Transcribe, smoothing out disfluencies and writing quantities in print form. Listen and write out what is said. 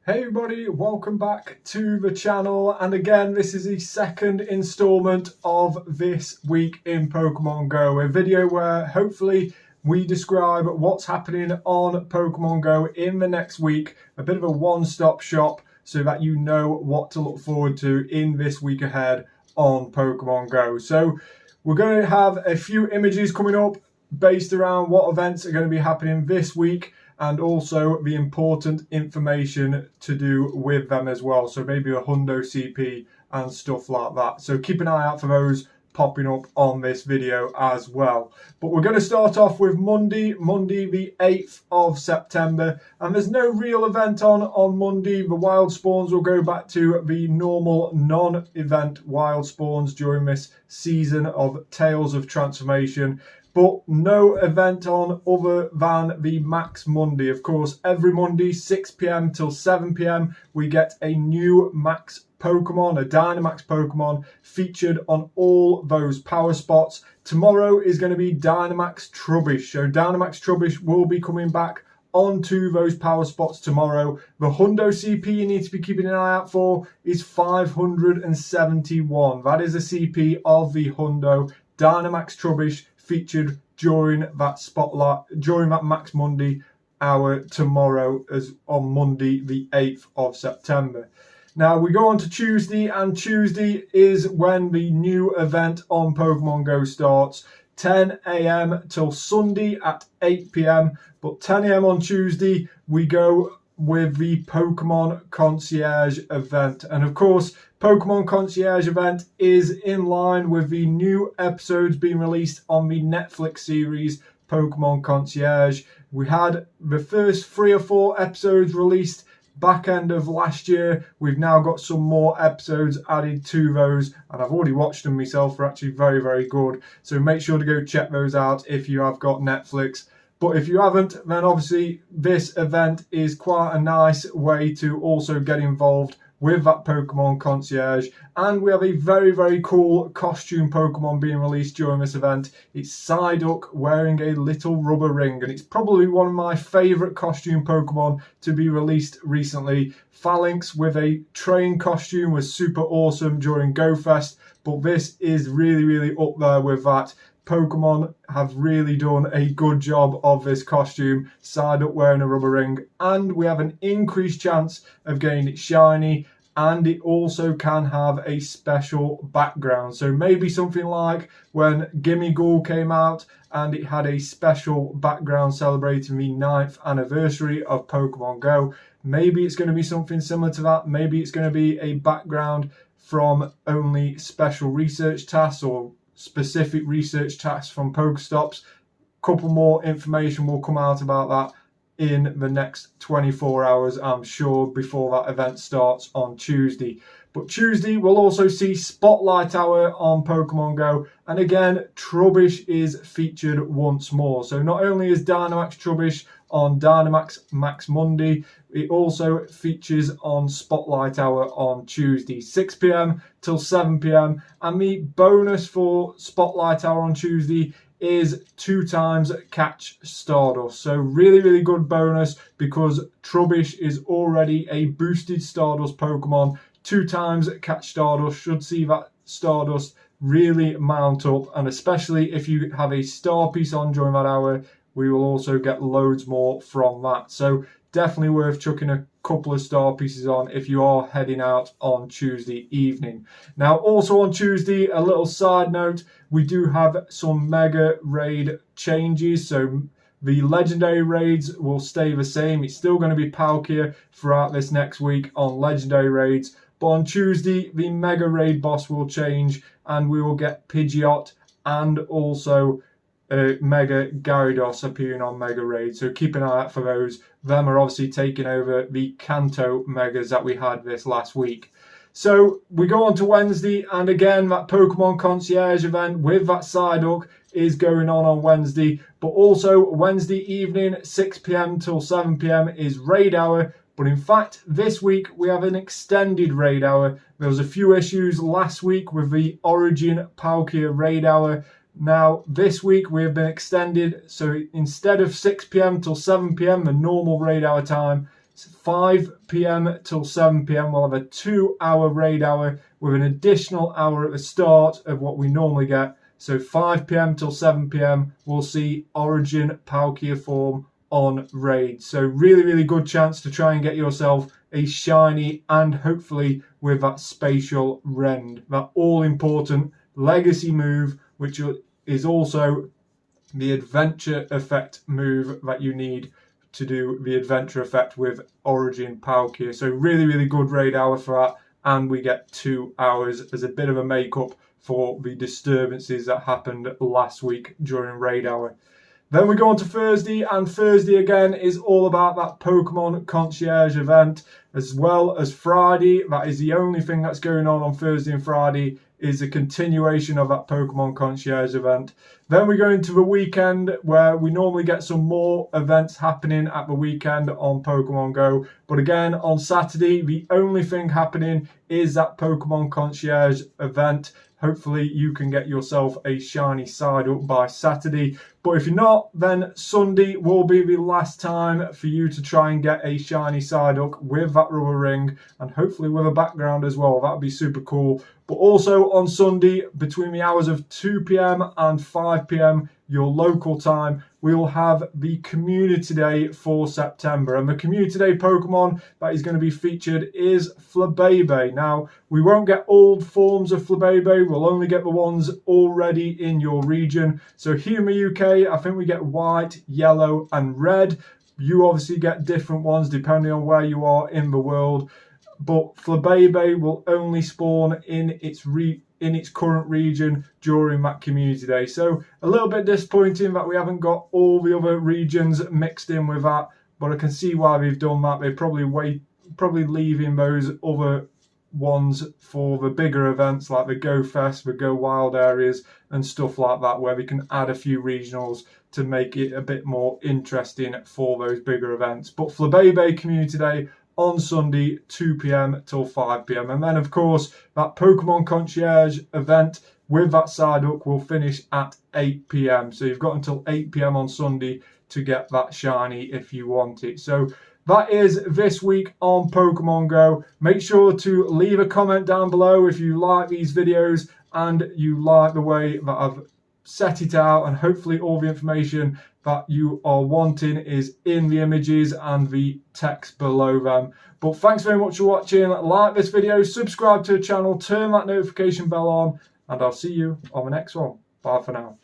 Hey everybody, welcome back to the channel, and again this is the second installment of This Week in Pokemon Go, a video where hopefully we describe what's happening on Pokemon Go in the next week, a bit of a one-stop shop so that you know what to look forward to in this week ahead on Pokemon Go. So we're going to have a few images coming up based around what events are going to be happening this week, and also the important information to do with them as well. So maybe a Hundo CP and stuff like that. So keep an eye out for those popping up on this video as well. But we're going to start off with Monday the 8th of September. And there's no real event on Monday. The wild spawns will go back to the normal non-event wild spawns during this season of Tales of Transformation. But no event on other than the Max Monday. Of course, every Monday, 6 PM till 7 PM, we get a new Max Pokemon, a Dynamax Pokemon, featured on all those power spots. Tomorrow is going to be Dynamax Trubbish. So Dynamax Trubbish will be coming back onto those power spots tomorrow. The Hundo CP you need to be keeping an eye out for is 571. That is a CP of the Hundo Dynamax Trubbish, featured during that spotlight, during that Max Monday hour tomorrow, as on Monday the 8th of September. Now we go on to Tuesday, and Tuesday is when the new event on Pokemon Go starts. 10 AM till Sunday at 8 PM, but 10 AM on Tuesday we go with the Pokemon Concierge event. And of course, Pokemon Concierge event is in line with the new episodes being released on the Netflix series Pokemon Concierge. We had the first 3 or 4 episodes released back end of last year. We've now got some more episodes added to those, and I've already watched them myself. They're actually very, very good. So make sure to go check those out if you have got Netflix. But if you haven't, then obviously this event is quite a nice way to also get involved with that Pokemon Concierge. And we have a very, very cool costume Pokemon being released during this event. It's Psyduck wearing a little rubber ring, and it's probably one of my favourite costume Pokemon to be released recently. Phalanx with a train costume was super awesome during Go Fest, but this is really, really up there with that. Pokemon have really done a good job of this costume, Psyduck wearing a rubber ring, and we have an increased chance of getting it shiny, and it also can have a special background. So maybe something like when Gimmighoul came out and it had a special background celebrating the 9th anniversary of Pokemon Go. Maybe it's going to be something similar to that. Maybe it's going to be a background from only special research tasks or specific research tasks from Pokestops. Couple more information will come out about that in the next 24 hours, I'm sure, before that event starts on Tuesday. But Tuesday we'll also see Spotlight Hour on Pokemon Go, and again Trubbish is featured once more. So not only is Dynamax Trubbish on Dynamax Max Monday, it also features on Spotlight Hour on Tuesday, 6 PM till 7 PM. And the bonus for Spotlight Hour on Tuesday is 2 times catch Stardust. So really, really good bonus, because Trubbish is already a boosted Stardust Pokemon. 2 times catch Stardust should see that Stardust really mount up, and especially if you have a star piece on during that hour, we will also get loads more from that. So definitely worth chucking a couple of star pieces on if you are heading out on Tuesday evening. Now also on Tuesday, a little side note, we do have some mega raid changes. So the legendary raids will stay the same. It's still going to be Palkia throughout this next week on legendary raids. But on Tuesday, the mega raid boss will change, and we will get Pidgeot and also Mega Gyarados appearing on Mega Raid. So keep an eye out for those. Them are obviously taking over the Kanto Megas that we had this last week. So we go on to Wednesday, and again that Pokemon Concierge event with that Psyduck is going on Wednesday. But also Wednesday evening, 6 PM till 7 PM is Raid Hour. But in fact, this week we have an extended Raid Hour. There was a few issues last week with the Origin Palkia Raid Hour. Now, this week we have been extended, so instead of 6 PM till 7 PM, the normal raid hour time, 5 p.m. till 7 p.m. we'll have a 2-hour raid hour with an additional hour at the start of what we normally get. So 5 p.m. till 7 p.m. we'll see Origin Palkia form on raid. So really good chance to try and get yourself a shiny, and hopefully with that spatial rend, that all important legacy move, which is also the adventure effect move that you need to do the adventure effect with Origin Palkia. So really good raid hour for that, and we get 2 hours as a bit of a make-up for the disturbances that happened last week during raid hour. Then we go on to Thursday, and Thursday again is all about that Pokemon Concierge event, as well as Friday. That is the only thing that's going on Thursday and Friday, is a continuation of that Pokemon Concierge event. Then we go into the weekend, where we normally get some more events happening at the weekend on Pokemon Go. But again, on Saturday, the only thing happening is that Pokemon Concierge event. Hopefully you can get yourself a shiny Psyduck by Saturday. But if you're not, then Sunday will be the last time for you to try and get a shiny Psyduck with that rubber ring, and hopefully with a background as well. That would be super cool. But also on Sunday, between the hours of 2 p.m. and 5 p.m. your local time, we will have the Community Day for September. And the Community Day Pokemon that is going to be featured is Flabebe. Now, we won't get old forms of Flabebe. We'll only get the ones already in your region. So here in the UK, I think we get white, yellow, and red. You obviously get different ones depending on where you are in the world. But Flabebe will only spawn in its current region during that Community Day. So a little bit disappointing that we haven't got all the other regions mixed in with that, but I can see why they've done that. They're probably leaving those other ones for the bigger events like the Go Fest, the Go Wild areas and stuff like that, where we can add a few regionals to make it a bit more interesting for those bigger events. But Flabebe Community Day on Sunday, 2 p.m. till 5 p.m. And then, of course, that Pokemon Concierge event with that Psyduck will finish at 8 p.m. So you've got until 8 p.m. on Sunday to get that shiny if you want it. So that is this week on Pokemon Go. Make sure to leave a comment down below if you like these videos and you like the way that I've set it out, and hopefully all the information that you are wanting is in the images and the text below them. But thanks very much for watching. Like this video, subscribe to the channel, turn that notification bell on, and I'll see you on the next one. Bye for now.